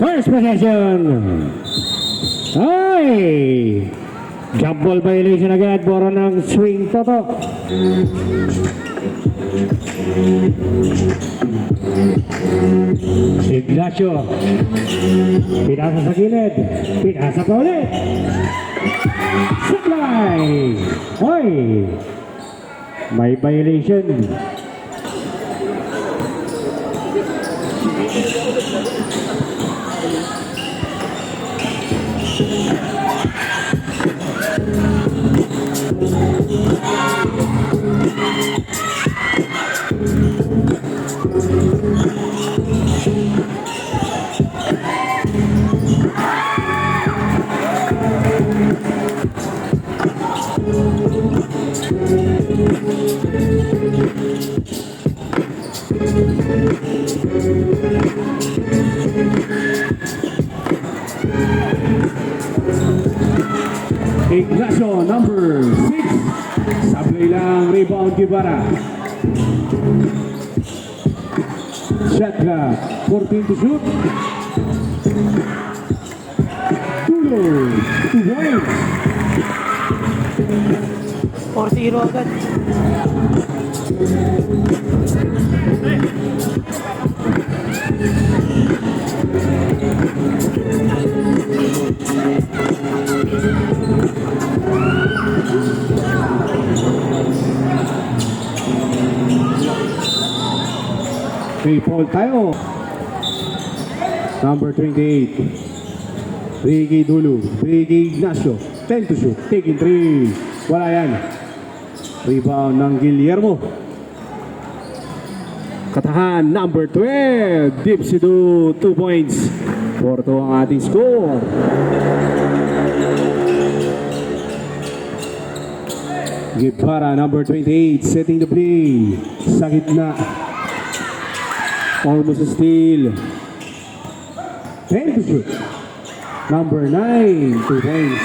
First possession. Ay! Jump ball violation agad. Boro ng swing toto. Ignacio. Pinasa sa gilid. Pinasa pa ulit. Supply. Ay! May violation. Ignacio, number 6. Sablay lang, rebound Guevara. Shot clock, 14 to shoot. Tulo, 2 points. 4-0 agad. May foul tayo. Number 28. Ricky Dulu. Ricky Ignacio. 10 to shoot. Taking 3. Wala yan. Rebound ng Guillermo. Katahan, number 12. Deep Sidu, 2 points. 4-2 ang ating score. Guevara, number 28. Setting the play. Sa gitna. Almost a steal. 10 to shoot. Number 9, 2 points.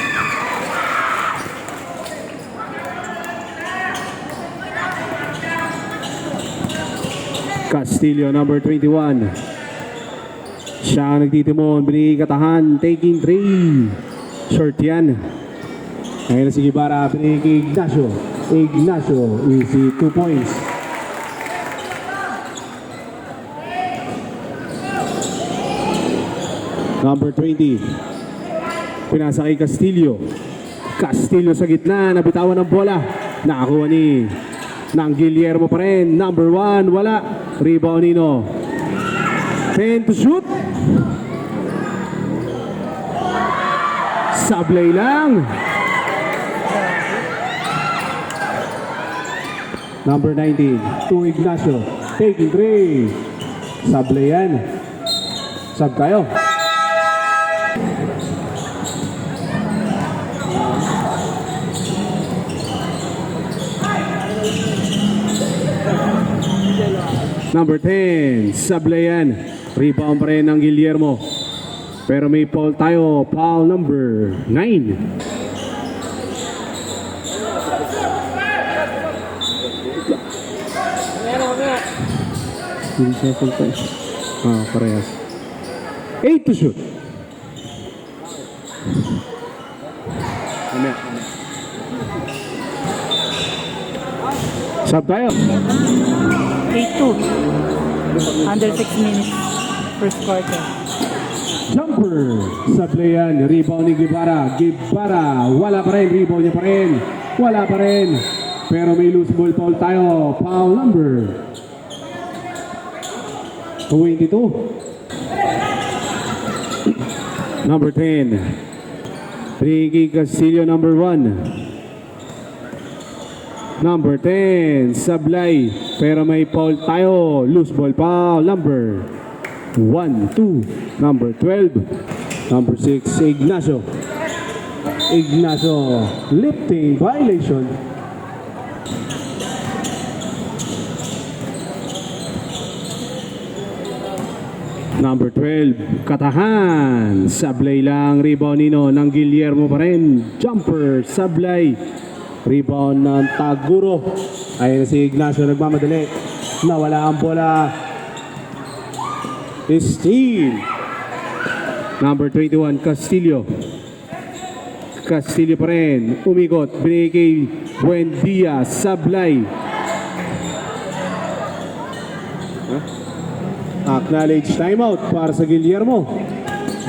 Castillo, number 21. Siya ang nagtitimon. Binigay Katahan, taking 3. Short yan. Ngayon si Guevara, binigay Ignacio. Ignacio, easy 2 points. Number 20. Pinasa kay Castillo. Castillo sa gitna. Nabitawan ng bola. Nakakuha ni ng Guillermo pa rin. Number 1. Wala. Rebound Nino. 10 to shoot. Sablay lang. Number 19. To Ignacio. Taking 3. Sablay yan. Sab tayo. Number 10, Sablayan. Rebound pa rin ng Guillermo. Pero may foul tayo. Foul number 9. Hindi siya punta. Parehas. 8 to shoot. Sab tayo. 8-2. Under 6 minutes. First quarter. Jumper. Sablayan. Rebound ni Guevara. Guevara. Wala pa rin. Rebound niya pa rin. Wala pa rin. Pero may loose ball foul tayo. Foul number 22. Number 10. Ricky Castillo, number 1. Number 10, Sablay. Pero may foul tayo. Loose ball foul. Number 1, 2. Number 12. Number 6, Ignacio. Ignacio. Lifting violation. Number 12, Katahan. Sablay lang. Rebound Nino ng Guillermo pa rin. Jumper, Sablay. Rebound ng Taguro. Ayun si Ignacio nagmamadali. Nawala ang bola. Steal. Number 21, Castillo. Castillo pa rin. Umikot. Binigay kay Buendia. Sablay. Acknowledge timeout para sa Guillermo.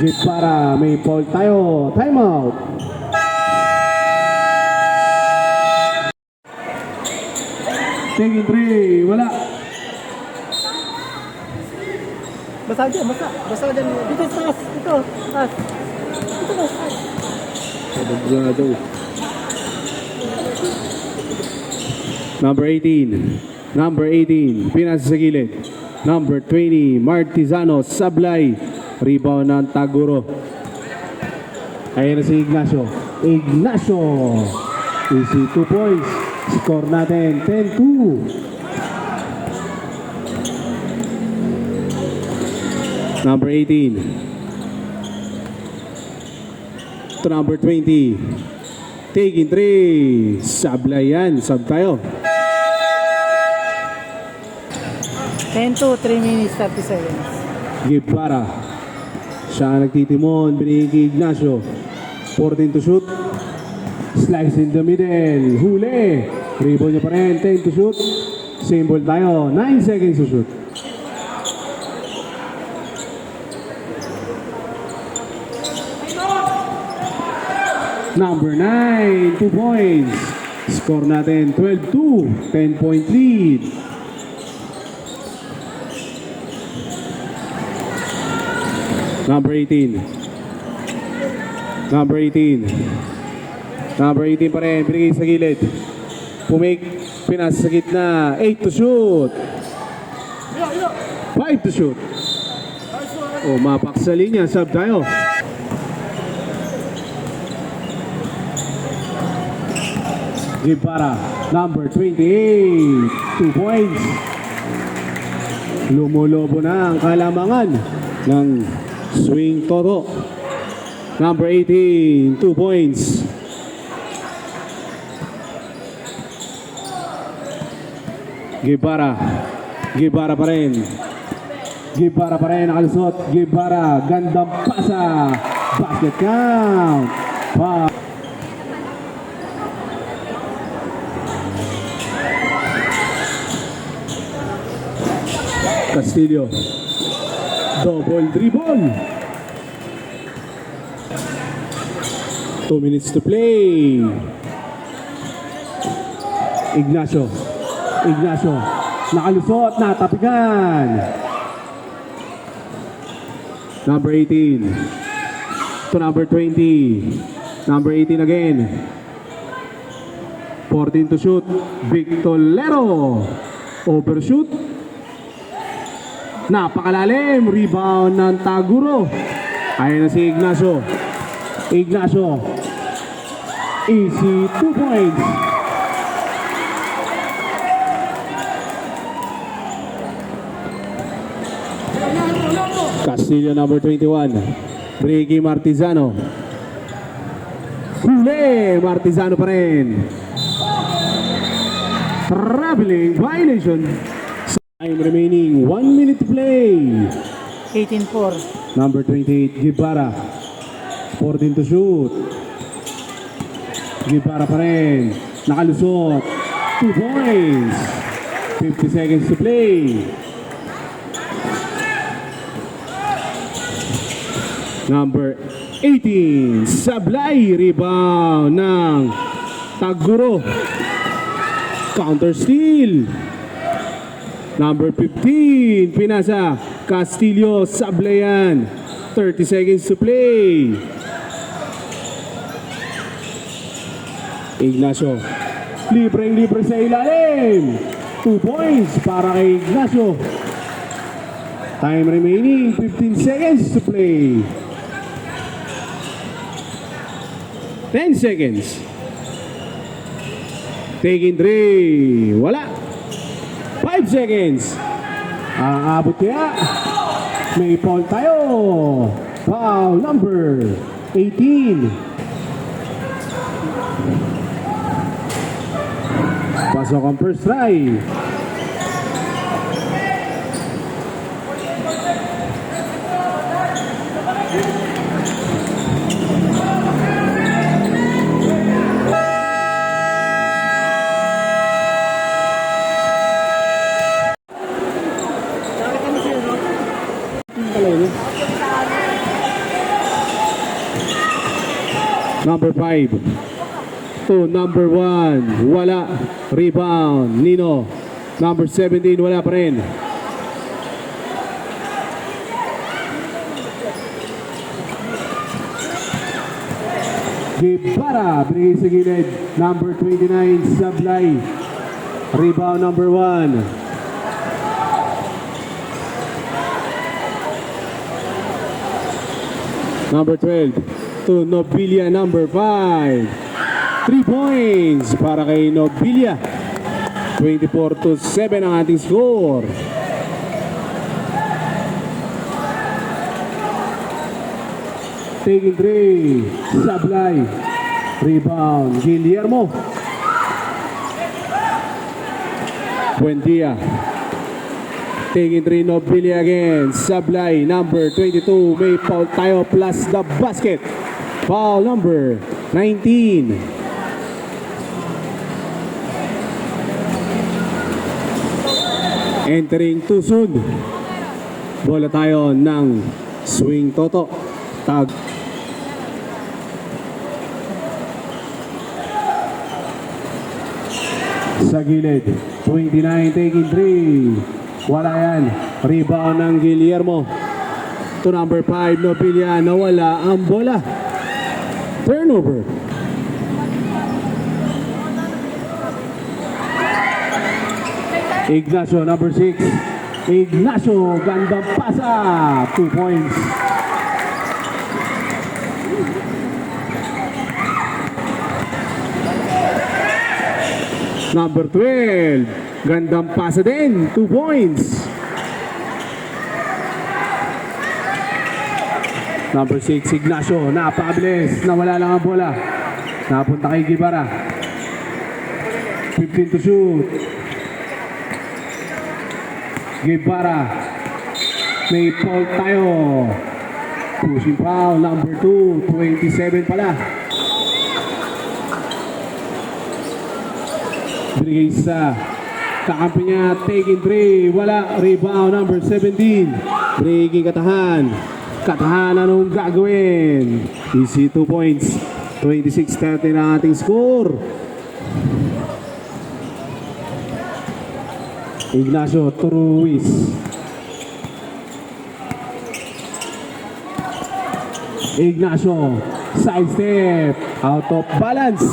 Jet para may foul tayo. Timeout. Taking 3. Wala. Basa dyan, basa. Basa dyan. Dito, taas. Dito, taas. Dito, taas. Number 18. Number 18. Pinasa sa gilid. Number 20. Martizano. Sablay. Rebound ng Taguro. Ayan na si Ignacio. Ignacio. Easy 2 points. Score natin 10-2. Number 18. To number 20. Taking 3. Sablay yan. Sab tayo. 10-2, 3 minutes, 30 seconds. Guevara. Siya ang nagtitimon. Binigay kay Ignacio. 14 to shoot. Slice in the middle. Huli. Rebound niya pa rin. 10 to shoot. Same ball tayo. 9 seconds to shoot. Number 9. 2 points. Score natin 12-2. 10-point lead. Number 18. Number 18. Number 18 pa rin. Binigay sa gilid. Pinasa sa gitna. 8 to shoot. 5 to shoot. O, mapak sa linya. Sub tayo. Guevara. Number 28. 2 points. Lumulobo na ang kalamangan ng Swing Toto. Number 18, 2 points. Guevara. Guevara pa rin. Guevara pa rin nakalusot. Guevara, gandang pasa. Basket count. Wow. Castillo. Double dribble. 2 minutes to play. Ignacio. Ignacio. Nakalusot. Natapigan. Number 18. To number 20. Number 18 again. 14 to shoot. Victor Lero. Overshoot. Napakalalim. Rebound ng Taguro. Ayan na si Ignacio. Ignacio. Easy 2 points. Castillo number 21. Ricky Martizano. Huli. Martizano pa rin. Traveling violation. Time remaining. 1 minute to play. 18-4. Number 28, Guevara. 14 to shoot. Guevara pa rin. Nakalusot. 2 points. 50 seconds to play. Number 18, Sablay. Rebound ng Taguro. Counter steal. Number 15, pinasa. Castillo, Sablayan. 30 seconds to play. Ignacio. Libre sa ilalim. 2 points para kay Ignacio. Time remaining, 15 seconds to play. 10 seconds. Taking 3. Wala. 5 seconds. Aabot kaya. May foul tayo. Foul number 18. Pasok ang first try. Number 5 to number 1. Wala. Rebound. Nino. Number 17. Wala pa rin. Gibara. Binigay sa gilid. Number 29. Sablay. Rebound number 1. Number 12 to Nobilia, number 5. 3 points para kay Nobilia. 24-7 ang ating score. Taking 3. Sablay. Rebound. Guillermo. Buendia. Taking 3, Nobilia again. Sablay, number 22. May foul tayo plus the basket. Foul number 19. Entering too soon. Bola tayo ng swing toto. Tag. Sa gilid. 29 taking 3. Wala yan. Rebound ng Guillermo. To number 5, Nobilia. Nawala ang bola. Turnover. Ignacio, number 6. Ignacio, gandang pasa. 2 points. Number 12. Gandang pasa din. 2 points. Number 6, Ignacio. Napakabilis. Nawala lang ang bola. Napunta kay Gibara. 15 to shoot. Gibara. May foul tayo. Pushing foul. Number 2. 27 pala. Binigay sa kakampi niya, taking 3, wala, rebound number 17, breaking Katahan. Katahan, anong gagawin? Easy 2 points, 26-30 na ating score. Ignacio Turuis. Ignacio, side step, out of balance.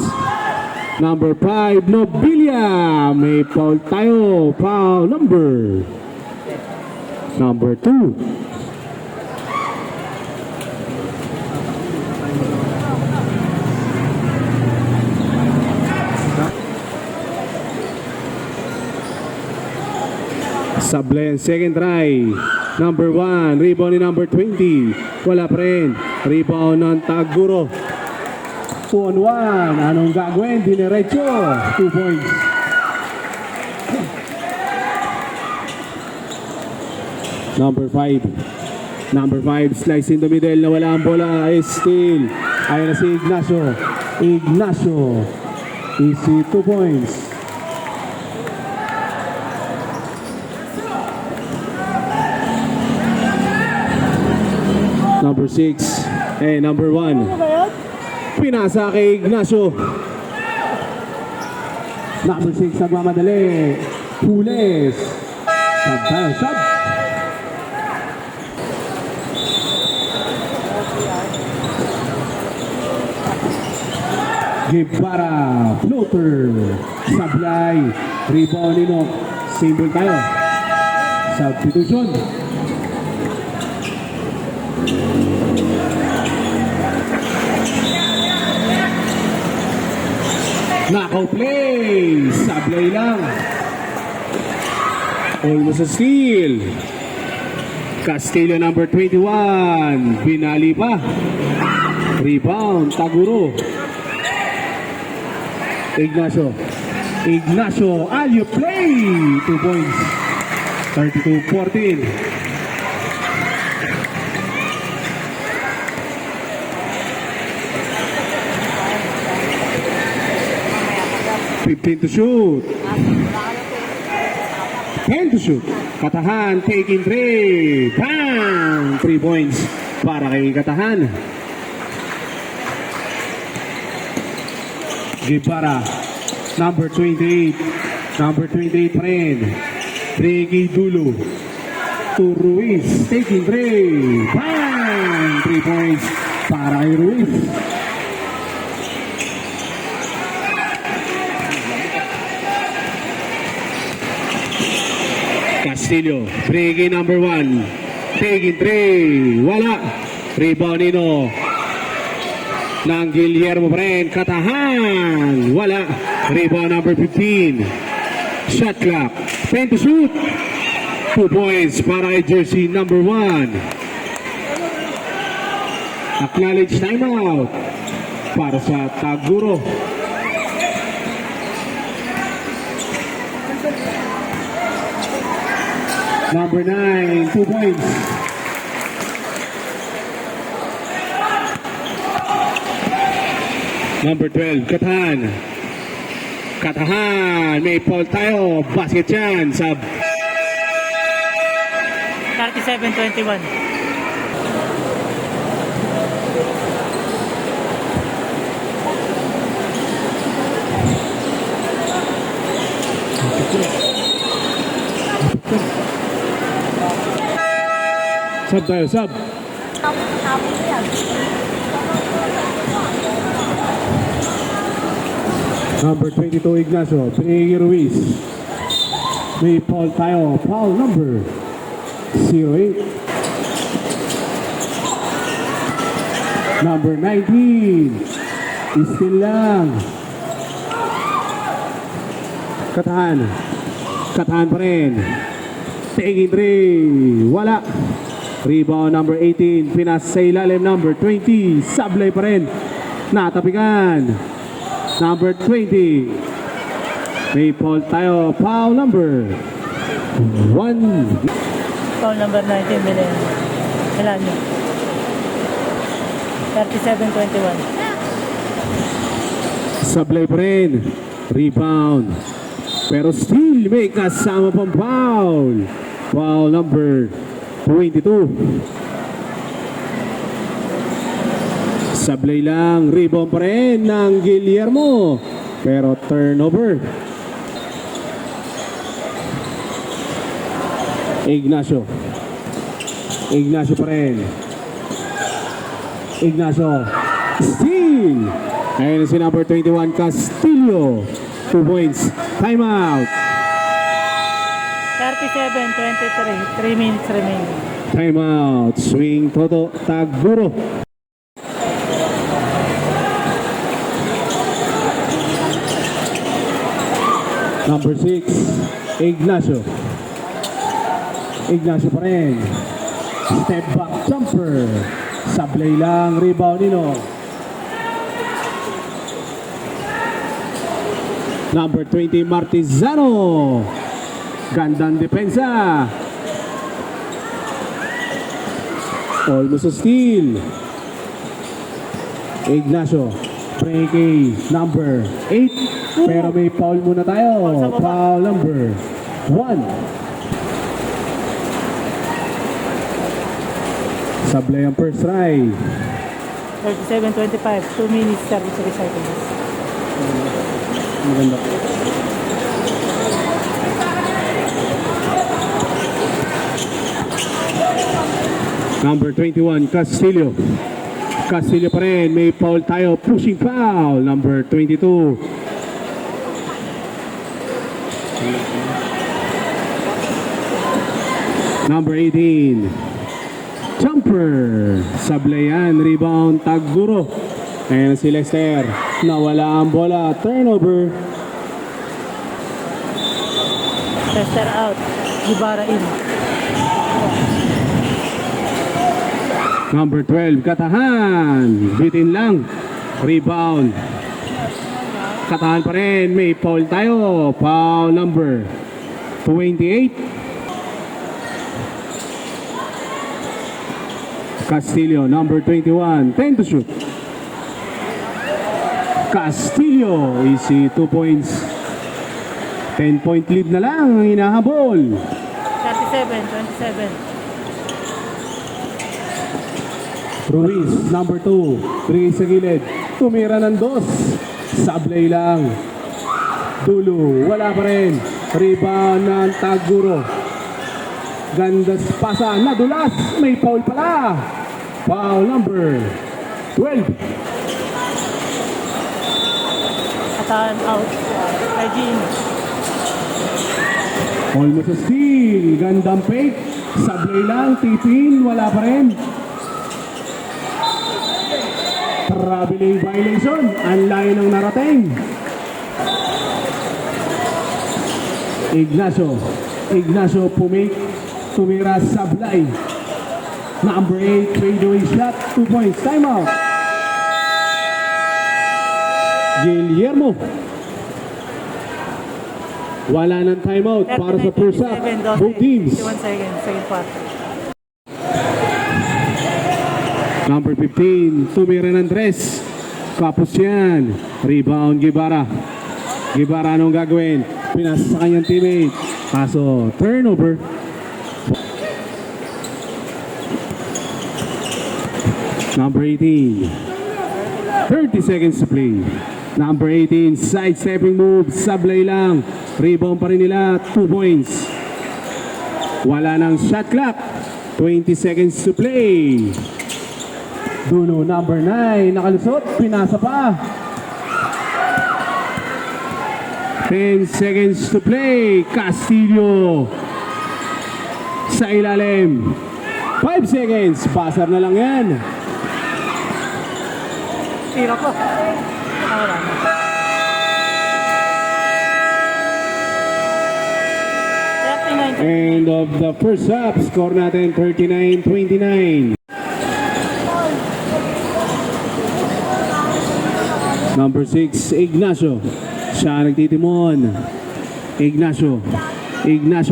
Number 5, Nobilia. May foul tayo. Foul number 2. Sablay, second try. Number 1, rebound ni number 20. Wala pa rin. Rebound ng Taguro. 2-on-1. Anong gagawin? Dinerecho. 2 points. Number 5. Number 5. Slice in the middle. Nawala ang bola. Steal. Ayan na si Ignacio. Ignacio. Easy 2 points. Number 6. Number 1. Pinasa kay Ignacio. Number 6, nagmamadali. Pules. Sub tayo, sub. Gibara. Floater. Sablay. Rebound Nino. Simple tayo. Substitution. Knockout play. Sablay lang. Almost a steal. Castillo number 21. Binali pa. Rebound. Taguro. Ignacio. Ignacio. Alley play. 2 points. 32-14. To shoot. 10 to shoot. Katahan taking 3. Bang! 3 points para kay Katahan. Guevara. Number 28. Number 28 pa rin. Ricky Dulo. To Ruiz. Taking 3. Bang! 3 points para kay Ruiz. Castillo. Ricky number 1. Taking 3. Wala. Rebound Nino. Ng Guillermo pa rin. Katahan. Wala. Rebound number 15. Shot clock. 10 to shoot. 2 points para kay jersey number 1. Acknowledge timeout para sa Taguro. Number 9, 2 points. Number 12, Katahan. Katahan, may foul tayo. Basket yan sa 37-21. sub tayo, sub. Number 22, Ignacio. Pinigil Ruiz. May foul tayo. Foul number 08. Number 19. Still lang. Katahan. Katahan pa rin. Taking 3. Wala. Rebound number 18. Pinas sa ilalim number 20. Sablay pa rin. Natapikan. Number 20. May foul tayo. Foul number 1. Foul number 19, Milanio. 37-21. Sablay pa rin. Rebound. Pero still may kasama pang foul. Foul number 22. Sablay lang. Rebound pa rin ng Guillermo. Pero turnover. Ignacio. Ignacio pa rin. Ignacio. Steal. Ayun si number 21, Castillo. 2 points. Timeout. 37-23. 3 minutes remaining. Timeout. Swing Toto Taguro. Number 6, Ignacio. Ignacio pa rin. Step back jumper. Sablay lang. Rebound Nino. Number 20, Martizano. Gandang depensa. Almost a steal. Ignacio. Breaking number 8. Pero may foul muna tayo. Foul number 1. Sablay ang first try. 37-25. 2 minutes 33 seconds. Maganda. Number 21, Castillo. Castillo pa rin. May foul tayo. Pushing foul. Number 22. Number 18. Jumper. Sablayan. Rebound. Taguro. Ayan si Lester. Nawala ang bola. Turnover. Tester out. Guevara in. Number 12, Katahan. Bitin lang. Rebound. Katahan pa rin. May foul tayo. Foul number 28. Castillo, number 21. 10 to shoot. Castillo. Easy 2 points. 10-point lead na lang ang hinahabol. 37-27. Ruiz, number 2. 3 sa gilid. Tumira ng 2. Sablay lang. Dulo, wala pa rin. Rebound ng Taguro. Ganda pasa, nadulas. May foul pala. Foul number 12. Time out. Hygiene. Almost a steal. Gandang fake. Sablay lang. Tipin. Wala pa rin. Traveling violation. Ang layo ng narating. Ignacio pumake. Tumira Sablay. Number 8. Fadeaway shot. 2 points. Time out. Guillermo. Wala ng timeout para sa first half. 39-27, Both teams. 51 seconds. Second quarter. Number 15, tumira ng Andres. Kapos yan. Rebound, Guevara. Guevara, anong gagawin? Pinasa sa kanyang teammate. Kaso, turnover. Number 18. 30 seconds to play. Number 18, side-stepping move. Sablay lang. Rebound pa rin nila. 2 points. Wala ng shot clock. 20 seconds to play. Dulo, number 9. Nakalusot. Pinasa pa. 10 seconds to play. Castillo. Sa ilalim. 5 seconds. Basar na lang yan. Tira ko. Wala na. End of the first half. Score natin 39-29. Number 6, Ignacio. Siya nagtitimon. Ignacio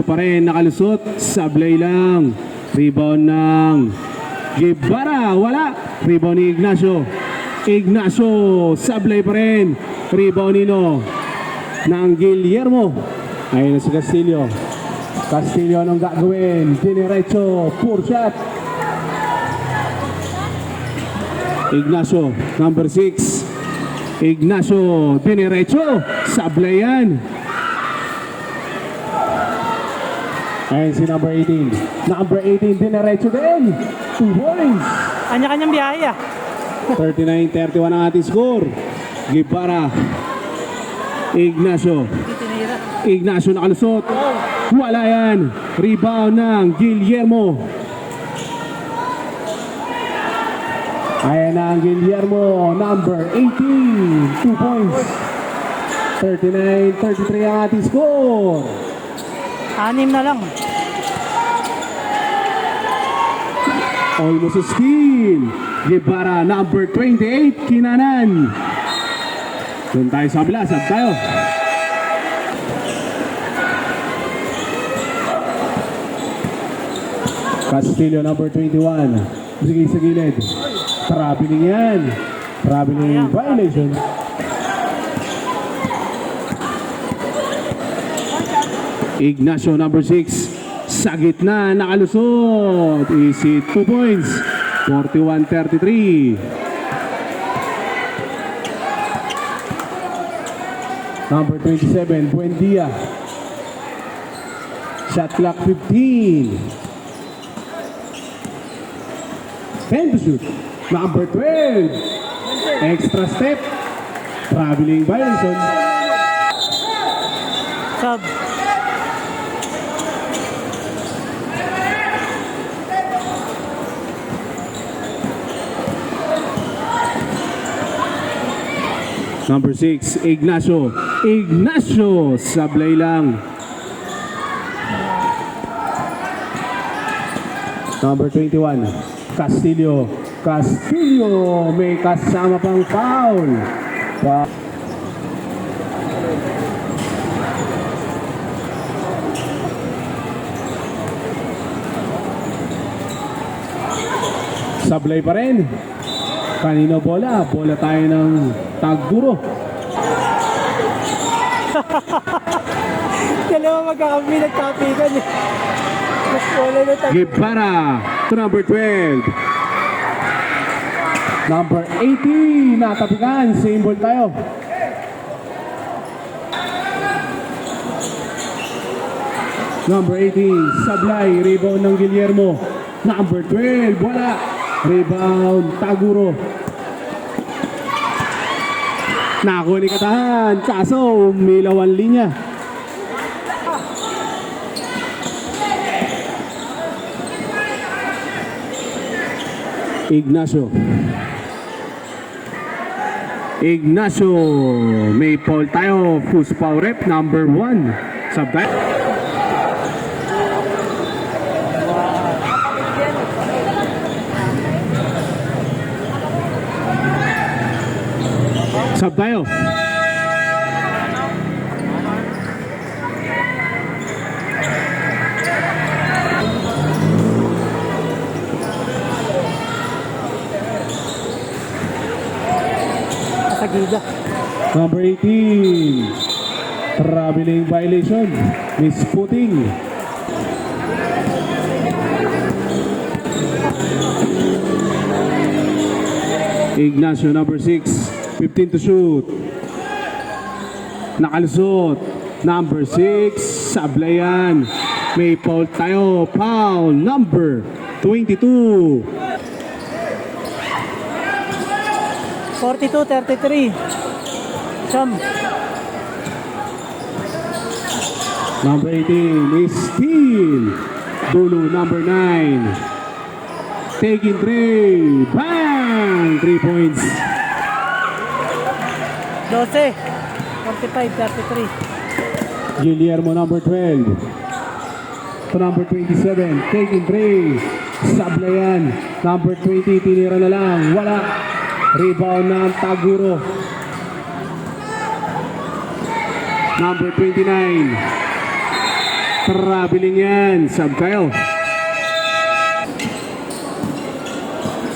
pa rin. Nakalusot. Sablay lang. Rebound ng Guevara. Wala. Rebound ni Ignacio. Sablay pa rin. Rebound nino ng Guillermo. Ayun na si Castillo. Anong gagawin? Diniretso. Poor shot. Ignacio, number 6. Diniretso. Sablay yan. Ayun si number 18. Number 18, diniretso din. 2 points. Kanya-kanyang biyahe ah. 39-31 ang ating score. Guevara. Ignacio nakalusot. Wala yan. Rebound ng Guillermo. Ayan na ang Guillermo. Number 18. 2 points. 39-33 ang ating score. 6 na lang. Almost a steal. Guevara, number 28, Kinanan. Doon tayo sa kabila, sab tayo. Castillo, number 21. Sige sa gilid. Traveling yan. Traveling violation. Ignacio, number 6. Sa gitna, nakalusot. Easy 2 points. 41-33. Number 27, Buendia. Shot clock 15. 10 to shoot. Number 12. Extra step. Traveling violation. Sub. Number 6, Ignacio. Sablay lang. Number 21, Castillo. May kasama pang foul. Sablay pa rin. Kanino bola? Bola tayo ng Taguro. Dalawa magkakami nagkapigan eh. Mas wala na tayo. Guevara to number 12. Number 18. Natapikan. Same ball tayo. Number 18, Sablay. Rebound ng Guillermo. Number 12, wala. Rebound, Taguro. Nakakuha ni Katahan. Kaso, umilaw ang linya. Ignacio. Ignacio. May foul tayo. Who's foul rep? Number 1. Sablay. Sub tayo. Sa gida. Number 18. Traveling violation. Miss Puting. Ignacio number 6. 15 to shoot. Nakalusot. Number 6. Sablayan. May foul tayo. Foul number 22. 42-33. Cham. Number 18 is steal. Dulo number 9. Taking 3. Bang! 3 points. 12. 45-33. Guillermo number 12. To number 27. Taking 3. Sablayan. Number 20. Tinira na lang. Wala. Rebound ng Taguro. Number 29. Traveling yan. Sub kayo.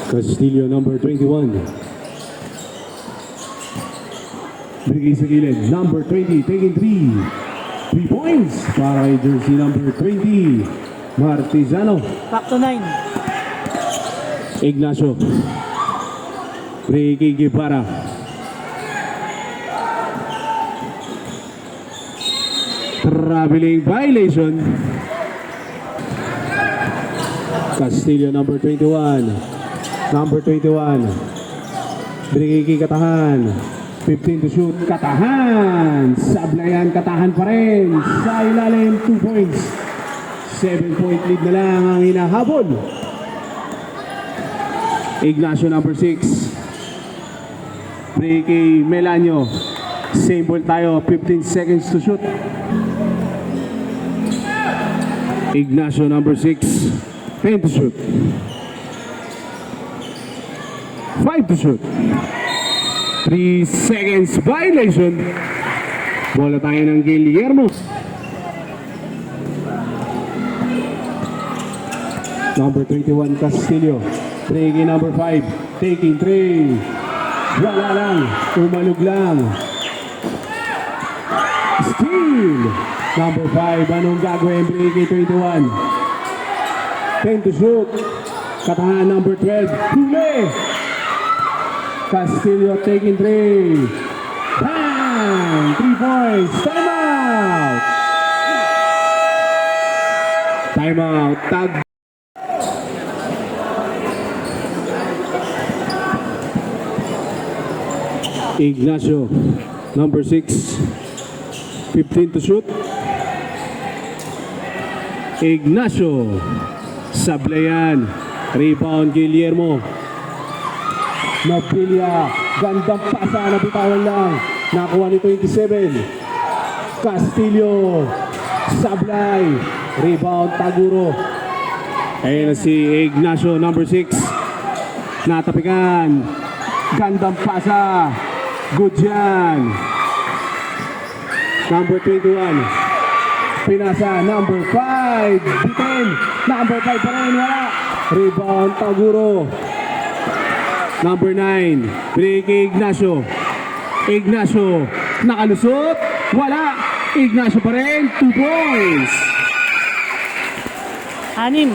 Castillo number 21. Bigay sa gilid. Number 20. Taking 3. 3 points para kay jersey number 20. Martizano. Back to 9. Ignacio. Ricky Guevara. Traveling violation. Castillo number 21. Number 21. Ricky Katahan. 15 to shoot. Katahan. Sablayan. Katahan pa rin. Sa ilalim 2 points. 7-point lead na lang ang hinahabol. Ignacio number 6. Ricky Melanio. Same ball tayo. 15 seconds to shoot. Ignacio number 6. 10 to shoot. 5 to shoot. 3 seconds violation. Bola tayo ng Guillermo. Number 21 Castillo. Ricky number 5. Taking 3. Wala lang. Umalog lang. Steal. Number 5. Anong gagawin? Ricky 21. 10 to shoot. Katahan number 12. Huli. Castillo taking 3. Bang! 3 points. Time out. Time out. Tag. Ignacio, number 6, 15 to shoot. Ignacio, Sablayan, rebound Guillermo. Nabilia, gandang pasa, nabitawan lang. Nakuha ni 27. Castillo, Sablay, rebound Taguro. Ayun na si Ignacio, number 6. Natapikan, gandang pasa. Good yan. Number 21. Pinasa. Number 5. Bitin. Number 5 pa rin. Wala. Rebound Taguro. Number 9. Ricky Ignacio. Ignacio. Nakalusot. Wala. Ignacio pa rin. 2 points. 6.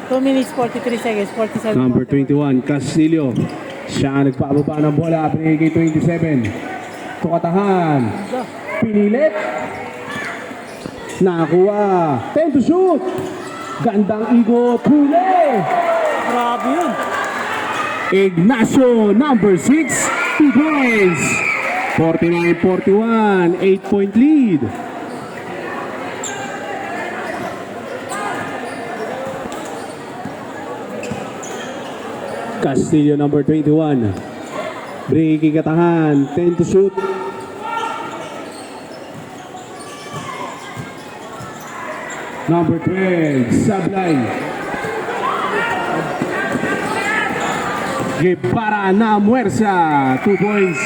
2 minutes 43 seconds. 47. Number 21. Castillo. Siya ang nagpababa ng bola. Pinigay 27. Tukatahan. Pinilit. Nakakuha. 10 to shoot. Gandang igot. Huli. Grabe yun. Ignacio, number 6, 2 points. 49-41, 8-point lead. Castillo, number 21. Breaking katahan, 10 to shoot. Number 12, Sablay. Guevara na Muerza, 2 points.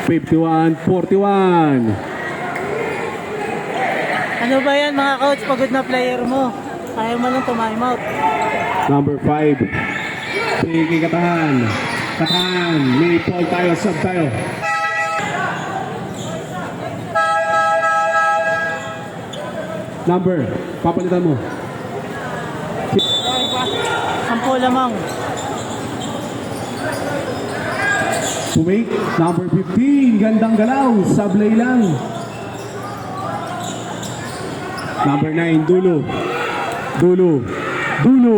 51-41. Ano ba yan mga coach? Pagod na player mo. Ayaw mo lang time out. Number 5. Breaking katahan. Katahan. May fall tayo. Sub tayo. Number. Papalitan mo. 10 lamang. To make. Number 15. Gandang galaw. Sablay lang. Number 9. Dulo. Dulo. Dulo.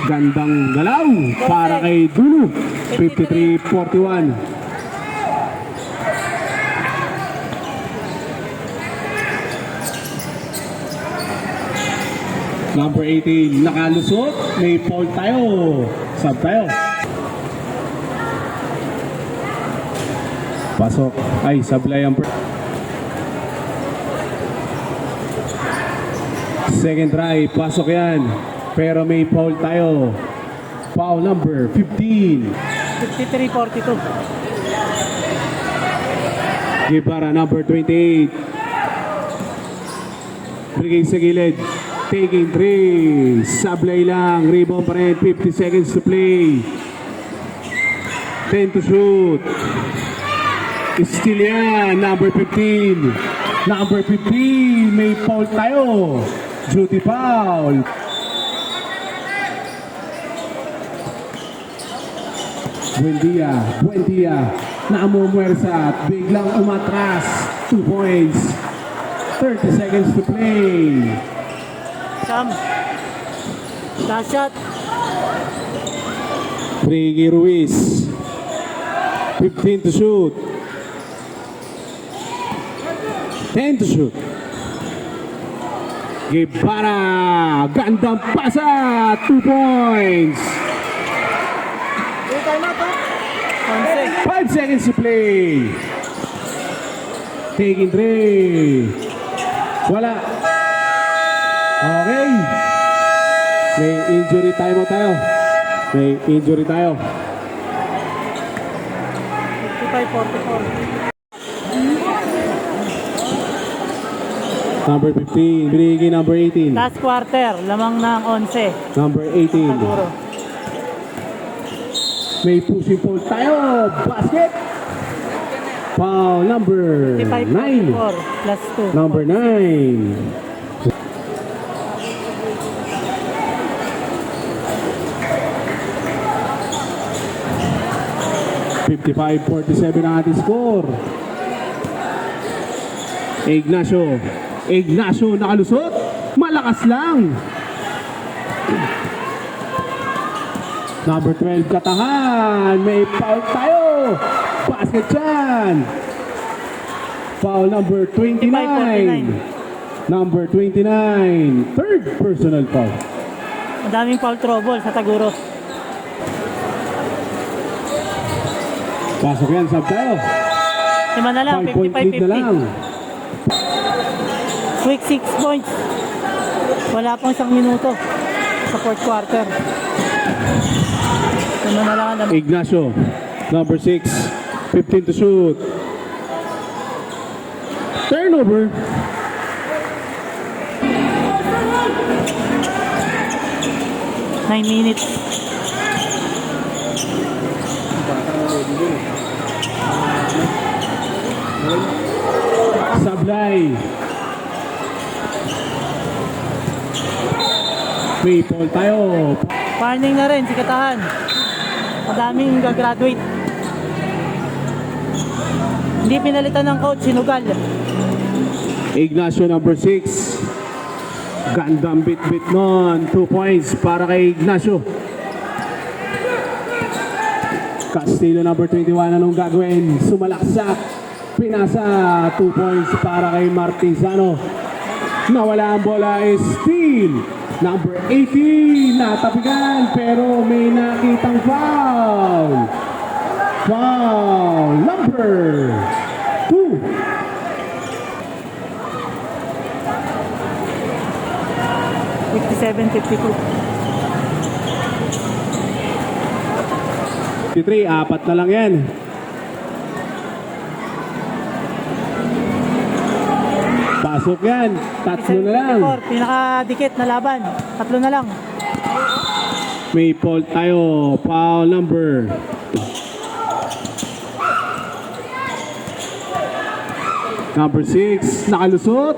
Gandang galaw para kay Dulo. 53-41. Number 18, nakalusot. May foul tayo. Sub tayo. Pasok. Ay, sablay ang second try. Pasok yan. Pero may foul tayo. Foul number 15. 53-42. Guevara, number 28. Brigay sa gilid. Taking 3. Sablay lang. Rebound pa rin. 50 seconds to play. 10 to shoot. Still yan. Number 15. Number 15. May foul tayo. Duty foul. Buendia. Buendia. Naamumuersa at biglang umatras. 2 points. 30 seconds to play. Sam. Last shot. Ricky Ruiz. 15 to shoot. 10 to shoot. Guevara. Gandang pasa. 2 points. Time out, ha? 11. 5 seconds to play. Taking 3. Wala. Okay. May injury time tayo. May injury tayo. 55-44. Number 15. Brigi number 18. Last quarter. Lamang ng 11. Number 18. Siguro. May pushing foul tayo. Basket. Foul number 9. 55-44. Plus 2. Number 9. (55-47) ang ating score. Ignacio. Ignacio nakalusot. Malakas lang. Number 12, Katahan. May foul tayo. Basket dyan. Foul number 29. 55-49. Number 29. Third personal foul. Madaming foul trouble sa Taguro. Pasok yan, sub tayo. 5 na lang. 5-point lead na lang. 55-50. Quick 6 points. Wala pang 1 minuto sa fourth quarter. 5 na lang. Ignacio. Number 6. 15 to shoot. Turnover. Nine minutes. Sablay. May foul tayo. Warning na rin si Katahan. Madaming gagraduate. Hindi pinalitan ng coach, sinugal. Ignacio number 6. Gandang bit-bit nun. 2 points para kay Ignacio. Castillo number 21. Anong gagawin? Sumalaksak. Pinasa. 2 points para kay Martizano. Nawala ang bola is steal. Number 18. Natapigan pero may nakitang foul. Foul number 2. 57-52. 53, apat na lang yan. Pasok yan. Tatlo na lang. 57-54. Pinakadikit na laban. Tatlo na lang. May fault tayo. Foul number. Number 6, nakalusot.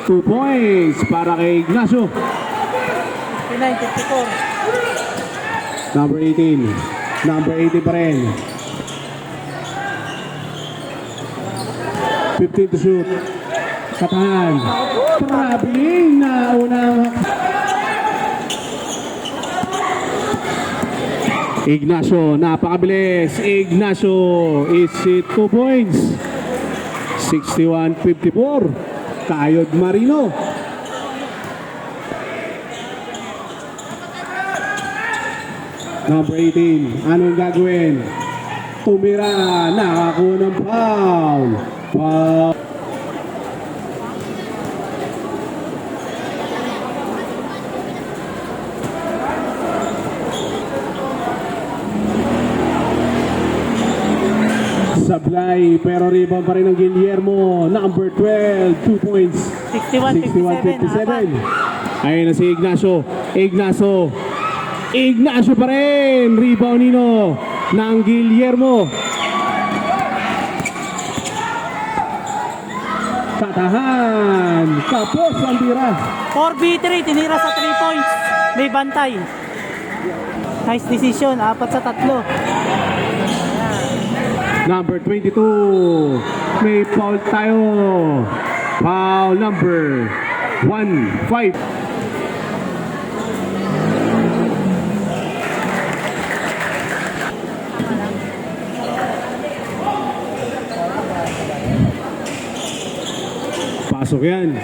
2 points para kay Ignacio. 59-54. Number 18. Number 80 pa rin. 15 to shoot. Katahan. Traveling na unang. Ignacio, napakabilis. Ignacio is it 2 points. 61-54. Kayod Marino. Number 18. Anong gagawin? Tumira. Nakakuha ng foul. Foul. Sablay, pero rebound pa rin ng Guillermo. Number 12, 2 points. 61-57. 61-57. Ayun na si Ignacio. Ignacio pa rin. Rebound nino ng Guillermo. Katahan. Kapos ang tira. 4v3. Tinira sa 3 points. May bantay. Nice decision. 4 sa 3. Number 22. May foul tayo. Foul number 1-5. Pasok yan.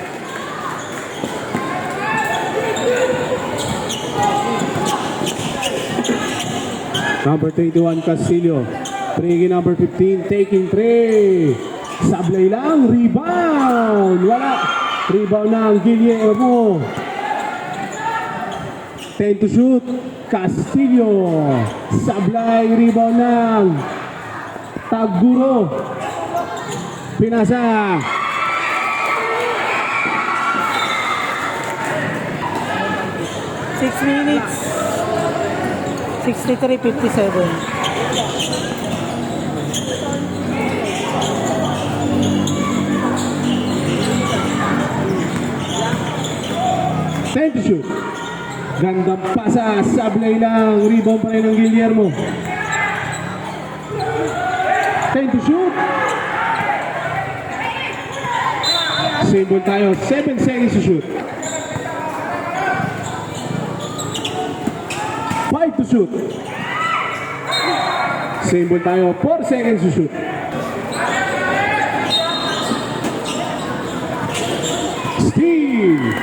Number 21, Castillo. Triggy number 15, taking 3. Sablay lang, rebound. Wala. Rebound ng Guillermo. 10 to shoot. Castillo. Sablay, rebound ng Taguro. Pinasa. Six minutes. 63-57. Time to shoot. Gandang pasa. Sablay lang. Rebound pa rin ng Guillermo. Time to shoot. Symbol tayo. 7 seconds to shoot. 5 to shoot. Symbol tayo. 4 seconds to shoot. Steve.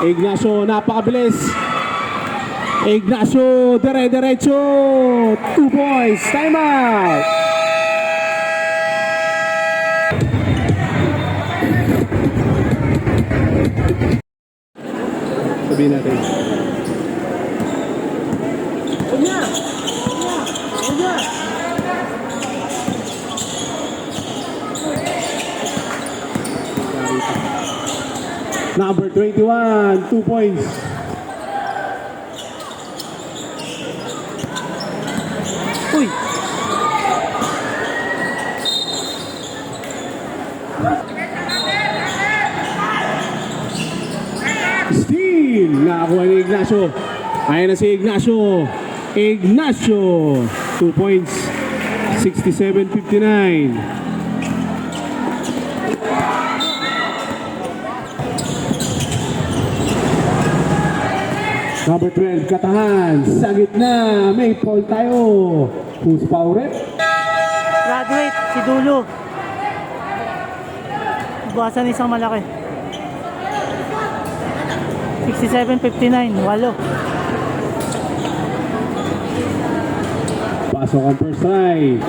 Ignacio, napakabilis. Ignacio, dire-diretso. 2 points. Time out. Sabihin natin. Number 21, 2 points. Uy! Steal! Nakakuha ni Ignacio. Ayan na si Ignacio. Ignacio, 2 points. 67-59. Number 12, Katahan. Sa gitna, may foul tayo. Who's foul rep? Graduate, si Dulo. Buwasan isang malaki. 67-59, walo. Pasok ang first try.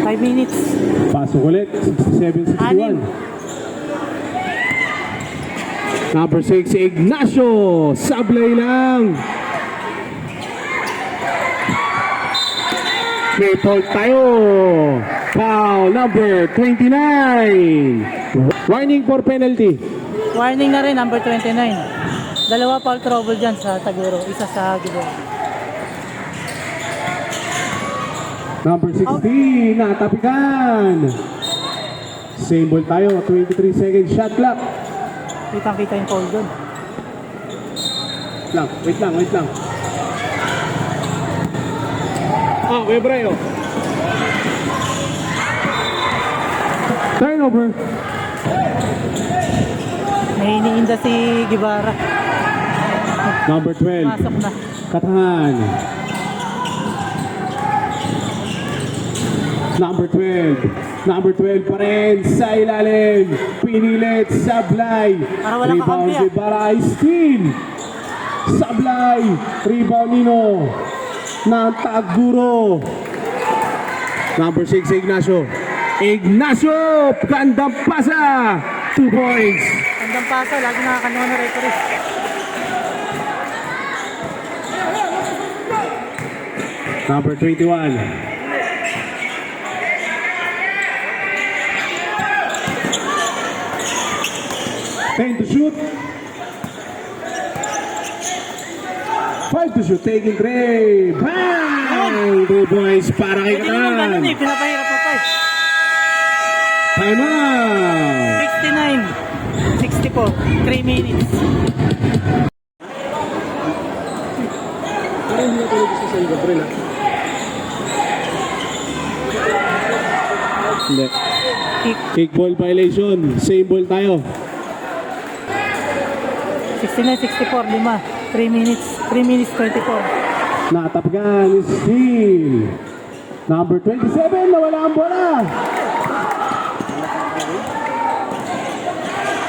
5 minutes. Pasok ulit, 67-61. Number 6, Ignacio. Sablay lang. May foul tayo. Foul number 29. Warning for penalty. Warning na rin, number 29. Dalawa foul trouble dyan sa Taguro. Isa sa Gibor. Number 16, natapikan. Same ball tayo, 23 seconds shot clock. Kitang-kita yung foul doon. Wait lang. Webreo. Turnover. May iniinda si Gibara. Number 12, Pasok na. Katahan. Number 12 pa rin sa ilalim. Pinilit, Sablay. Para walang Rebound kakampi, si Baray, steal. Sablay, rebound Nino. Ng Taguro. Number 6, Ignacio. Gandang pasa. 2 points. Hanggang pasa, lagi nakakanuha na referee. Number 21. Ten to shoot. 5 to shoot. Taking three. Bang! 2 points para kay Hindi naman ganun Katan. eh, pinapahirap pa pa eh. Time out. 69, 64, 3 minutes. Parang hindi na talaga gusto sa Gabriel ha. Hindi. Kick, Kick ball violation. Same ball tayo. 69, 64, 5. 3 minutes, 3 minutes 24. Natapigan. Steal. Number 27. Nawala ang bola.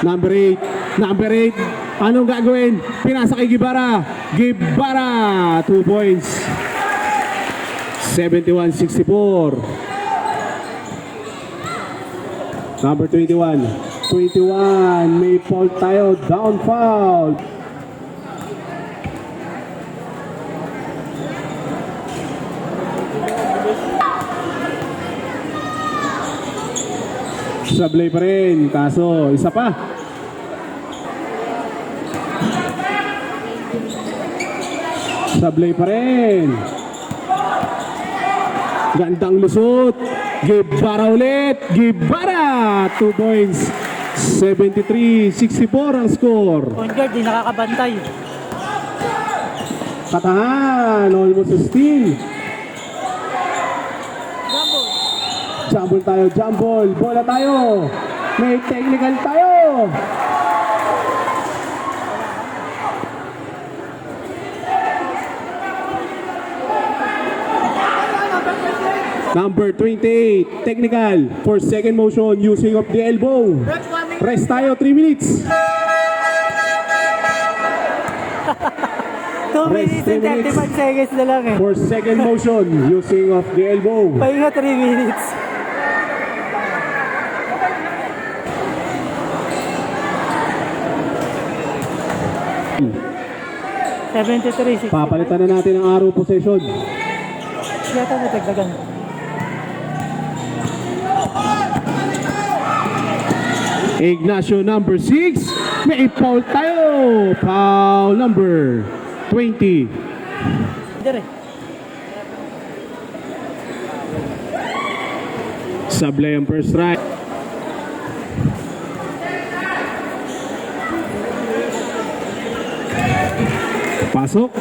Number 8. Anong gagawin? Pinasa kay Gibara. 2 points. 71-64. Number 21. May foul tayo. Down foul. Sablay pa rin. Kaso, isa pa. Sablay pa rin. Gandang lusot. Gibara ulit. 2 points. 73-64 ang score. Point guard, di nakakabantay. Katahan. Almost a steal. Jumble tayo. Bola tayo. May technical tayo. Number 28, technical for second motion using of the elbow. Rest tayo, 3 minutes. 2 minutes and 35 seconds na lang eh. For second motion using of the elbow. Pahinga 3 minutes. $73.60. Papalitan na natin ang arrow possession. Yata natagdagan. Ignacio number 6. May foul tayo. Foul number 20. Dire. Sablay ang first strike. Pasok.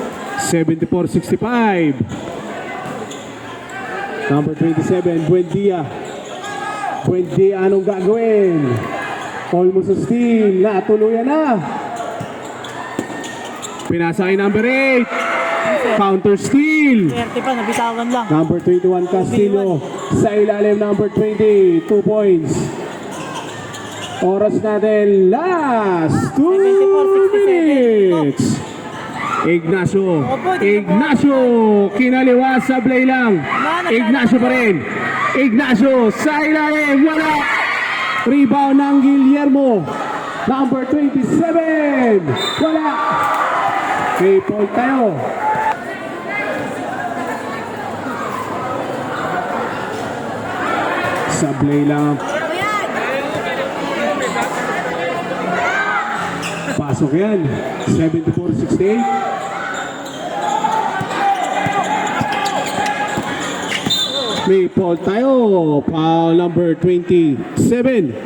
74-65. Number 27, Buendia. Anong gagawin? Almost a steal. Natuluyan na. Pinasa kay number 8. Counter steal. Swerte pa, nabitawan lang. Number 21, Castillo. Sa ilalim, number 20. 2 points. Oras natin, last 2 minutes. Ignacio. Ignacio. Kinaliwa, sablay lang. Ignacio pa rin. Ignacio sa ilalim. Wala. Rebound ng Guillermo. Number 27. Wala. Okay, point tayo. Sablay lang. Pasok yan. 74-68. May foul tayo. Foul number 27.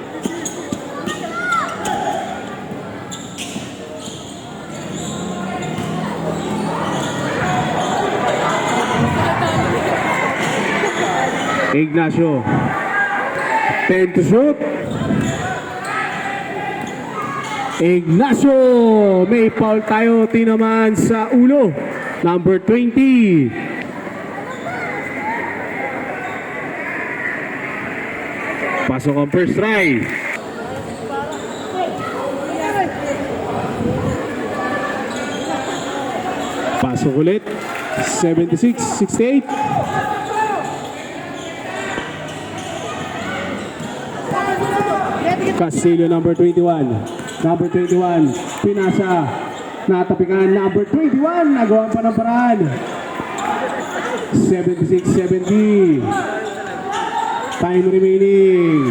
Ignacio. 10 to shoot. Ignacio. May foul tayo. Tinaman sa ulo. Number 20. Pasok ang first try. Pasok ulit. 76-68. Castillo, number 21. Number 21, pinasa. Natapikan, number 21. Nagawa pa ng paraan. 76-70. Time remaining.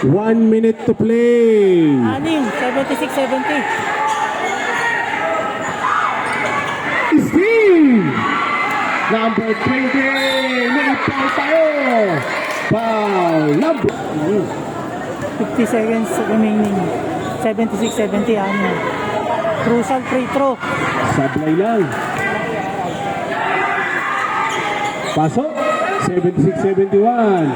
1 minute to play. Anim, 76-70. Steve! Number 20. May foul tayo. Foul number. 50 seconds remaining. 76-70, ano. Crucial free throw. Sablay lang. Pasok. 76-71.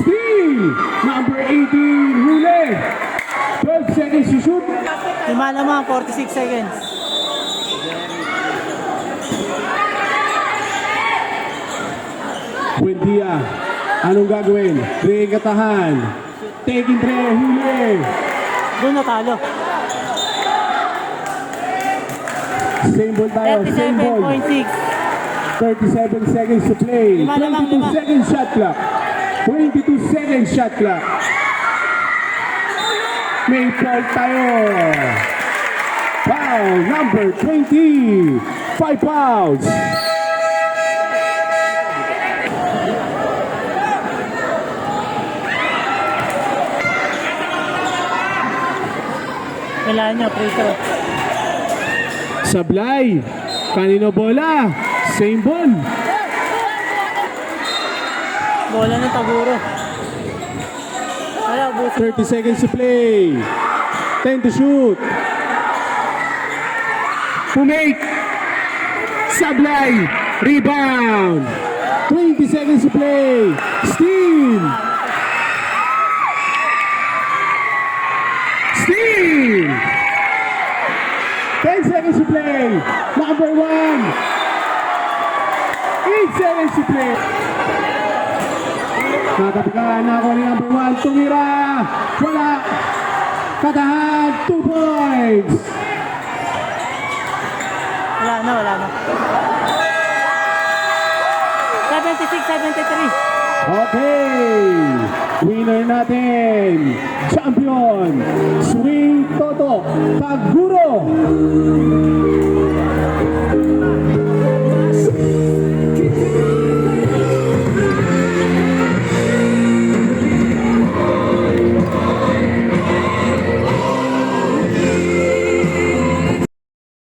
Steve! Number 18. Huli. 12 seconds to shoot. Lima naman, 46 seconds. Buendia. Anong gagawin? Three katahan. Taking three. Huli. Doon natalo. Same ball tayo. Same ball. 37.6. 37 seconds to play. Lima lamang, 22 lima. seconds shot clock. 22 seconds shot clock. May foul tayo. Foul number 20. 5 fouls. Kailangan niya, free throw. Sablay. Kanino bola? Same ball. Bola ng Taguro. Kaya, buso. 30 seconds to play. 10 to shoot. Pumake. Sablay. Rebound. 20 seconds to play. Steal. Steal. 10 seconds to play. Number 1. 8 seconds to play. Natapikan na ako ni number 1. Tumira. Wala. Katahan. 2 points. Wala na, wala na. 76-73. Okay. Winner natin. Champion. Swing Toto. Taguro.